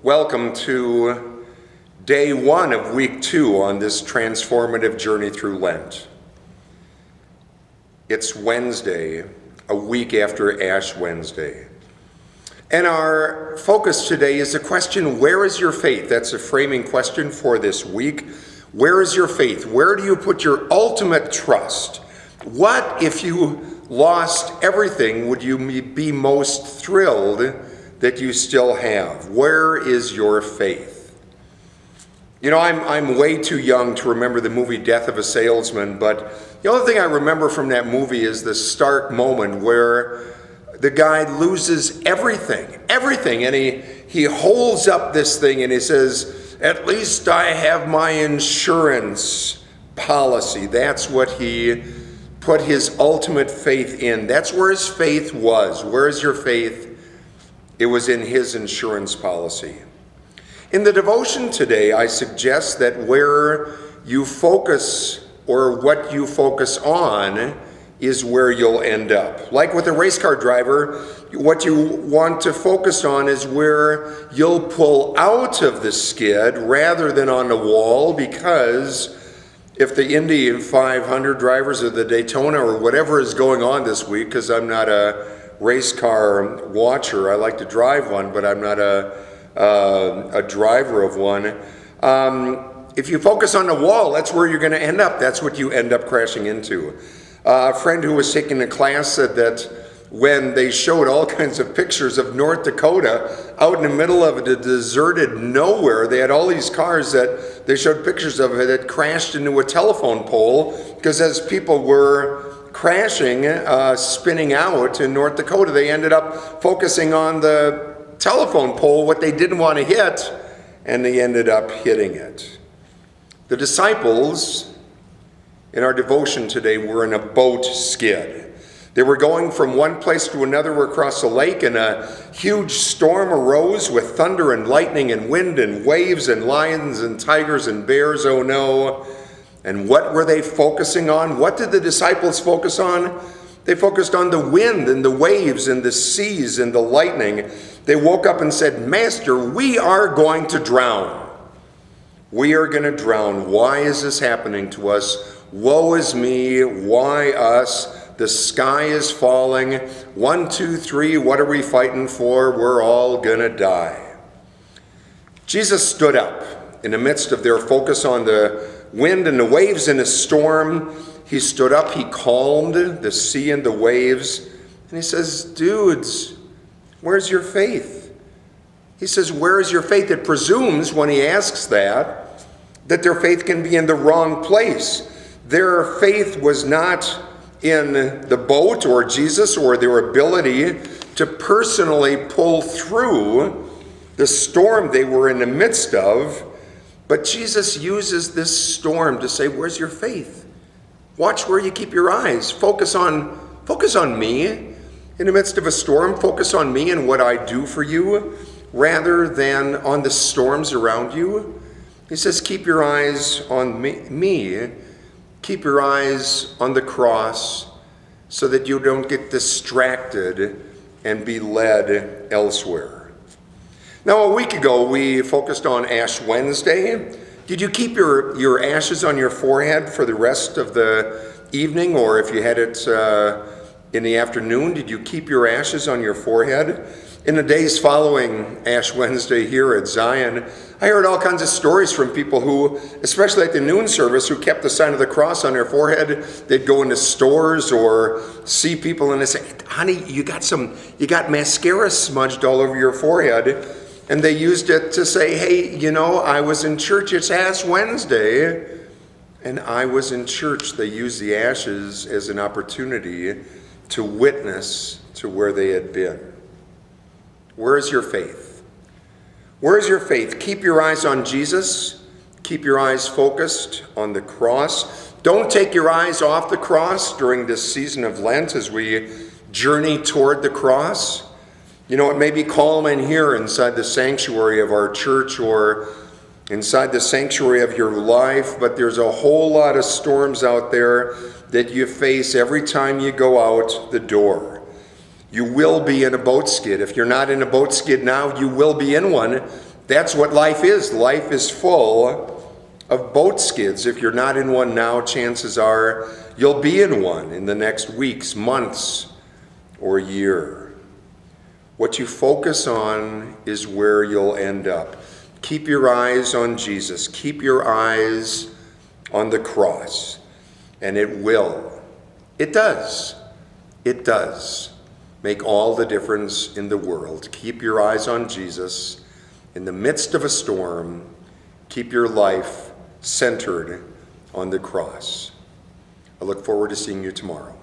Welcome to day one of week 2 on this transformative journey through Lent. It's Wednesday, a week after Ash Wednesday. And our focus today is the question, where is your faith? That's a framing question for this week. Where is your faith? Where do you put your ultimate trust? What if you lost everything would you be most thrilled that you still have? Where is your faith? You know, I'm way too young to remember the movie Death of a Salesman, but the only thing I remember from that movie is the stark moment where the guy loses everything, and he holds up this thing and he says, "At least I have my insurance policy." That's what he put his ultimate faith in. That's where his faith was. Where is your faith? It was in his insurance policy. In the devotion today, I suggest that where you focus or what you focus on is where you'll end up. Like with a race car driver, what you want to focus on is where you'll pull out of the skid rather than on the wall, because if the Indy 500 drivers or the Daytona or whatever is going on this week, because I'm not a race car watcher, I like to drive one, but I'm not a driver of one. If you focus on the wall, that's where you're going to end up. That's what you end up crashing into. A friend who was taking a class said that when they showed all kinds of pictures of North Dakota out in the middle of a deserted nowhere, they had all these cars that they showed pictures of that crashed into a telephone pole, because as people were crashing, spinning out in North Dakota, they ended up focusing on the telephone pole, what they didn't want to hit, and they ended up hitting it. The disciples in our devotion today were in a boat skid. They were going from one place to another across a lake, and a huge storm arose with thunder and lightning and wind and waves and lions and tigers and bears, oh no. And what were they focusing on? What did the disciples focus on? They focused on the wind and the waves and the seas and the lightning. They woke up and said, "Master, we are going to drown. We are going to drown. Why is this happening to us? Woe is me. Why us? The sky is falling. 1, 2, 3, what are we fighting for? We're all going to die." Jesus stood up in the midst of their focus on the wind and the waves in a storm. He stood up, he calmed the sea and the waves, and he says, "Dudes, where's your faith?" He says, "Where is your faith?" It presumes, when he asks that their faith can be in the wrong place. Their faith was not in the boat or Jesus or their ability to personally pull through the storm they were in the midst of. But Jesus uses this storm to say, where's your faith? Watch where you keep your eyes. Focus on me. In the midst of a storm, focus on me and what I do for you rather than on the storms around you. He says, keep your eyes on me. Keep your eyes on the cross so that you don't get distracted and be led elsewhere. Now, a week ago, we focused on Ash Wednesday. Did you keep your ashes on your forehead for the rest of the evening? Or if you had it in the afternoon, did you keep your ashes on your forehead? In the days following Ash Wednesday here at Zion, I heard all kinds of stories from people who, especially at the noon service, who kept the sign of the cross on their forehead. They'd go into stores or see people and they say, "Honey, you got mascara smudged all over your forehead." And they used it to say, "Hey, you know, I was in church. It's Ash Wednesday, and I was in church." They used the ashes as an opportunity to witness to where they had been. Where is your faith? Where is your faith? Keep your eyes on Jesus. Keep your eyes focused on the cross. Don't take your eyes off the cross during this season of Lent as we journey toward the cross. You know, it may be calm in here inside the sanctuary of our church or inside the sanctuary of your life, but there's a whole lot of storms out there that you face every time you go out the door. You will be in a boat skid. If you're not in a boat skid now, you will be in one That's what life is. Life is full of boat skids. If you're not in one now, chances are you'll be in one in the next weeks, months, or year. What you focus on is where you'll end up. Keep your eyes on Jesus. Keep your eyes on the cross. And it does make all the difference in the world. Keep your eyes on Jesus. In the midst of a storm, keep your life centered on the cross. I look forward to seeing you tomorrow.